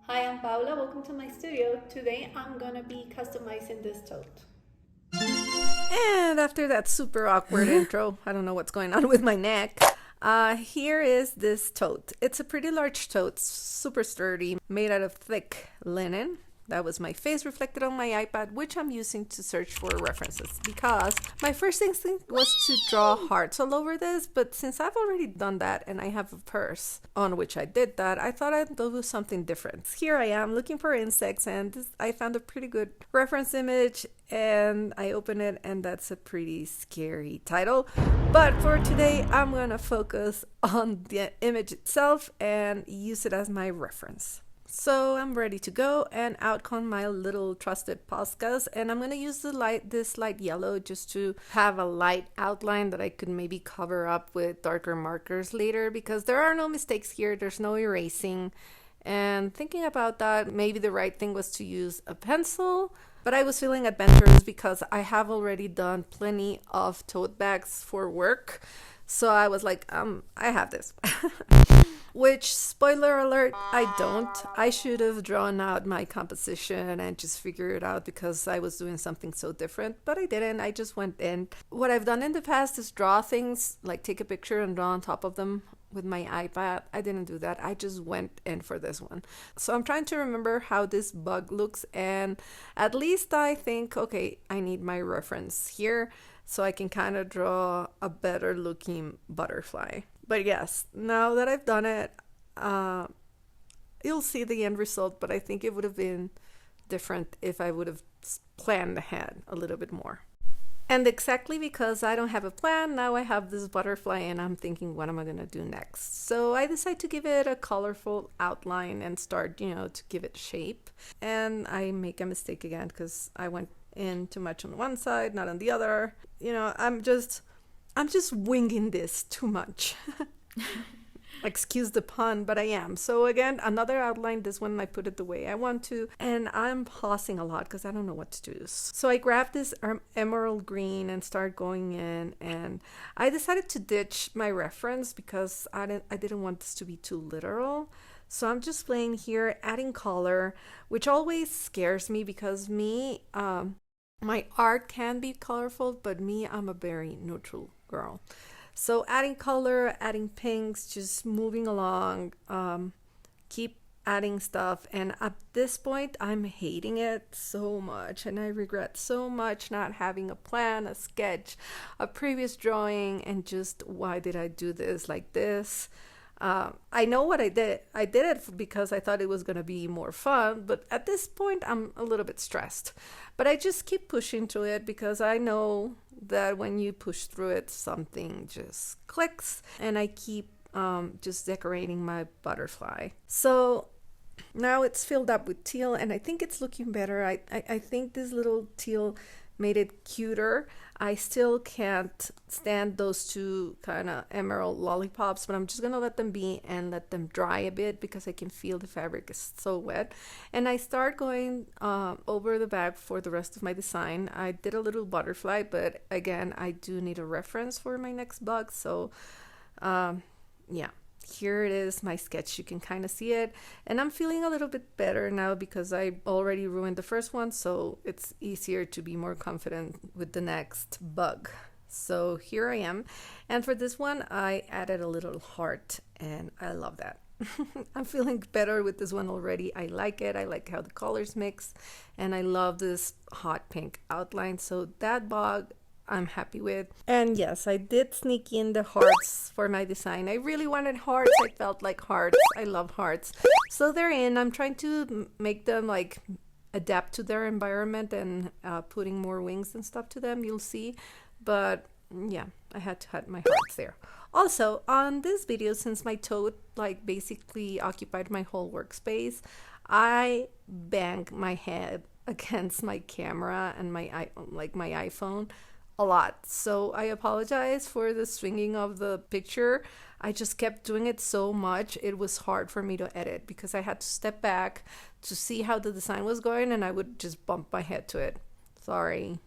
Hi, I'm Paula. Welcome to my studio. Today I'm gonna be customizing this tote. And after that super awkward intro, I don't know what's going on with my neck. Here is this tote. It's a pretty large tote, super sturdy, made out of thick linen. That was my face reflected on my iPad, which I'm using to search for references because my first instinct was to draw hearts all over this, but since I've already done that and I have a purse on which I did that, I thought I'd do something different. Here I am looking for insects, and I found a pretty good reference image, and I open it, and that's a pretty scary title. But for today, I'm gonna focus on the image itself and use it as my reference. So I'm ready to go, and out come my little trusted Poscas, and I'm gonna use this light yellow just to have a light outline that I could maybe cover up with darker markers later, because there are no mistakes here, there's no erasing. And thinking about that, maybe the right thing was to use a pencil, but I was feeling adventurous because I have already done plenty of tote bags for work. So I was like, I have this. Which, spoiler alert, I don't. I should have drawn out my composition and just figured it out because I was doing something so different, but I didn't. I just went in. What I've done in the past is draw things, like take a picture and draw on top of them with my iPad. I didn't do that. I just went in for this one. So I'm trying to remember how this bug looks, and at least I think, okay, I need my reference here so I can kind of draw a better looking butterfly. But yes, now that I've done it, you'll see the end result, but I think it would have been different if I would have planned ahead a little bit more. And exactly because I don't have a plan, now I have this butterfly and I'm thinking, what am I going to do next? So I decide to give it a colorful outline and start, to give it shape. And I make a mistake again because I went in too much on one side, not on the other. I'm just winging this too much. Excuse the pun, but I am. So again, another outline. This one I put it the way I want to, and I'm pausing a lot because I don't know what to do. So I grabbed this emerald green and start going in, and I decided to ditch my reference because I didn't want this to be too literal. So I'm just playing here, adding color, which always scares me because my art can be colorful, but I'm a very neutral girl. So adding color, adding pinks, just moving along, keep adding stuff. And at this point, I'm hating it so much. And I regret so much not having a plan, a sketch, a previous drawing, and just why did I do this like this? I know what I did. I did it because I thought it was going to be more fun, but at this point, I'm a little bit stressed. But I just keep pushing through it because I know that when you push through it, something just clicks, and I keep just decorating my butterfly. So now it's filled up with teal, and I think it's looking better. I think this little teal made it cuter. I still can't stand those two kind of emerald lollipops, but I'm just gonna let them be and let them dry a bit because I can feel the fabric is so wet. And I start going over the bag for the rest of my design. I did a little butterfly, but again, I do need a reference for my next bug. So yeah, here it is, my sketch. You can kind of see it, and I'm feeling a little bit better now because I already ruined the first one, so it's easier to be more confident with the next bug. So here I am, and for this one I added a little heart, and I love that. I'm feeling better with this one already. I like it. I like how the colors mix, and I love this hot pink outline. So that bug I'm happy with. And yes, I did sneak in the hearts for my design. I really wanted hearts. I felt like hearts. I love hearts. So they're in. I'm trying to make them like adapt to their environment and putting more wings and stuff to them. You'll see. But yeah, I had to add my hearts there. Also, on this video, since my tote like basically occupied my whole workspace, I banged my head against my camera and my iPhone a lot. So I apologize for the swinging of the picture. I just kept doing it so much. It was hard for me to edit because I had to step back to see how the design was going, and I would just bump my head to it. Sorry.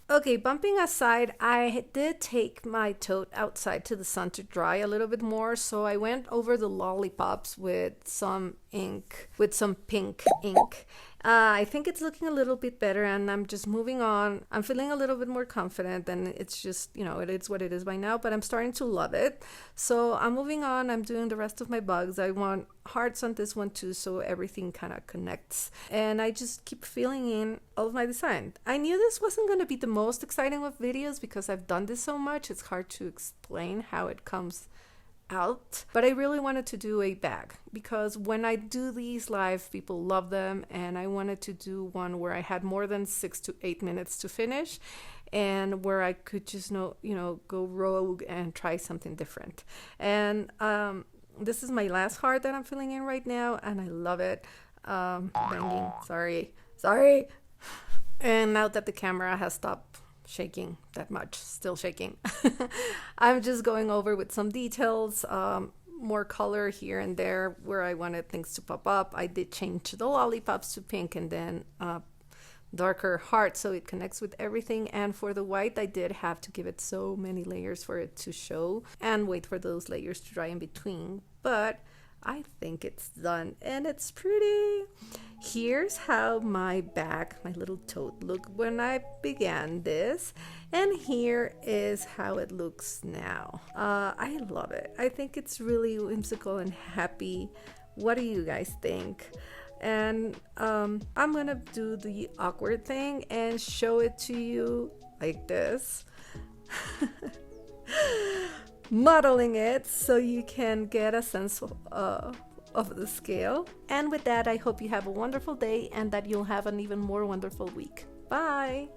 Okay, bumping aside, I did take my tote outside to the sun to dry a little bit more, so I went over the lollipops with some ink with some pink ink. I think it's looking a little bit better, and I'm just moving on. I'm feeling a little bit more confident, and it's just, it is what it is by now, but I'm starting to love it. So I'm moving on. I'm doing the rest of my bugs. I want hearts on this one too, so everything kind of connects. And I just keep filling in all of my design. I knew this wasn't going to be the most exciting of videos because I've done this so much. It's hard to explain how it comes out, but I really wanted to do a bag because when I do these live, people love them, and I wanted to do one where I had more than 6 to 8 minutes to finish, and where I could just go rogue and try something different. And this is my last heart that I'm filling in right now, and I love it. Banging, sorry. And now that the camera has stopped shaking that much, still shaking, I'm just going over with some details, more color here and there where I wanted things to pop up. I did change the lollipops to pink and then darker heart so it connects with everything. And for the white, I did have to give it so many layers for it to show and wait for those layers to dry in between, but I think it's done and it's pretty. Here's how my bag, my little tote, looked when I began this, and here is how it looks now. I love it. I think it's really whimsical and happy. What do you guys think? And I'm gonna do the awkward thing and show it to you like this. Modeling it so you can get a sense of the scale. And with that, I hope you have a wonderful day and that you'll have an even more wonderful week. Bye!